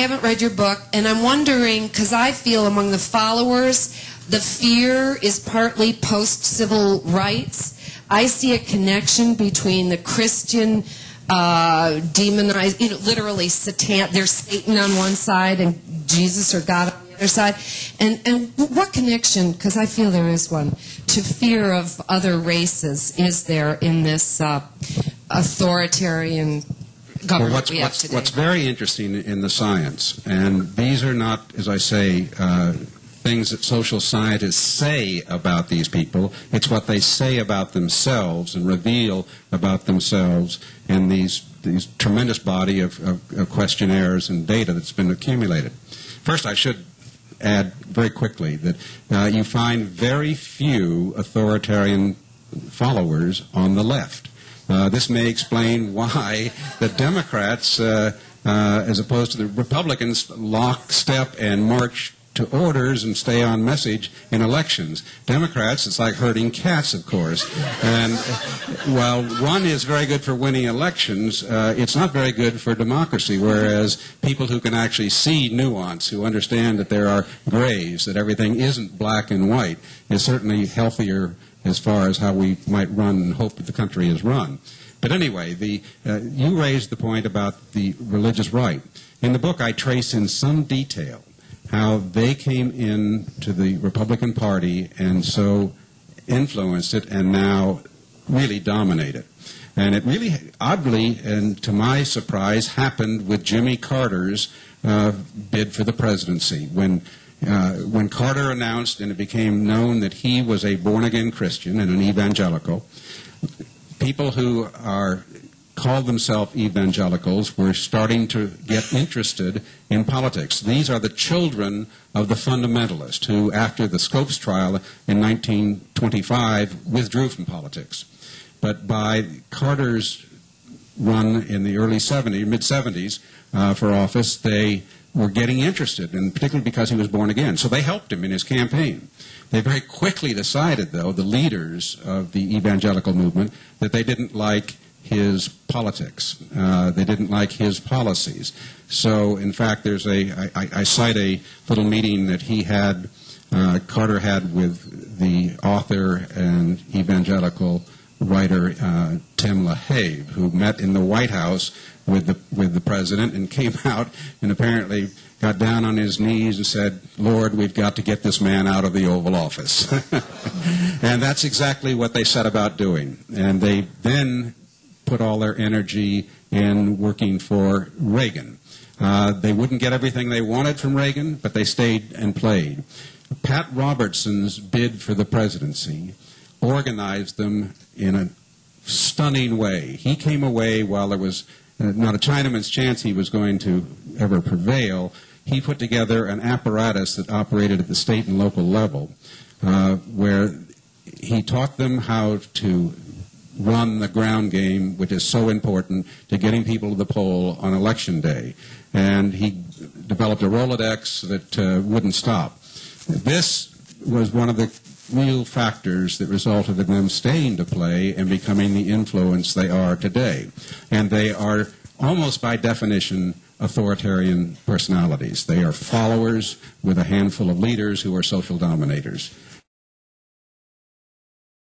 haven't read your book, and I'm wondering, because I feel among the followers, the fear is partly post-civil rights. I see a connection between the Christian demonized, literally there's Satan on one side and Jesus or God on the other side. And what connection, because I feel there is one, to fear of other races is there in this authoritarian government we have today? What's very interesting in the science, and these are not, as I say, things that social scientists say about these people. It's what they say about themselves and reveal about themselves in these tremendous body of questionnaires and data that's been accumulated. First, I should add very quickly that you find very few authoritarian followers on the left. This may explain why the Democrats, as opposed to the Republicans, lockstep and march to orders and stay on message in elections. Democrats, it's like herding cats, of course. And while one is very good for winning elections, it's not very good for democracy, whereas people who can actually see nuance, who understand that there are grays, that everything isn't black and white, is certainly healthier as far as how we might run and hope that the country is run. But anyway, you raised the point about the religious right. In the book, I trace in some detail how they came into the Republican Party and so influenced it and now really dominate it. And it really, oddly, and to my surprise, happened with Jimmy Carter's bid for the presidency. When Carter announced and it became known that he was a born-again Christian and an evangelical, people who called themselves evangelicals were starting to get interested in politics. These are the children of the fundamentalists who, after the Scopes trial in 1925, withdrew from politics. But by Carter's run in the early 70s, mid-70s for office, they were getting interested, and particularly because he was born again. So they helped him in his campaign. They very quickly decided, though, the leaders of the evangelical movement, that they didn't like his politics. They didn't like his policies. So, in fact, I cite a little meeting that Carter had with the author and evangelical writer Tim LaHaye, who met in the White House with the president and came out and apparently got down on his knees and said, "Lord, we've got to get this man out of the Oval Office." And that's exactly what they set about doing. And they then put all their energy in working for Reagan. They wouldn't get everything they wanted from Reagan, but they stayed and played. Pat Robertson's bid for the presidency organized them in a stunning way. He came away while there was not a Chinaman's chance he was going to ever prevail. He put together an apparatus that operated at the state and local level where he taught them how to run the ground game, which is so important to getting people to the poll on election day. And he developed a Rolodex that wouldn't stop. This was one of the real factors that resulted in them staying to play and becoming the influence they are today. And they are almost by definition authoritarian personalities. They are followers with a handful of leaders who are social dominators.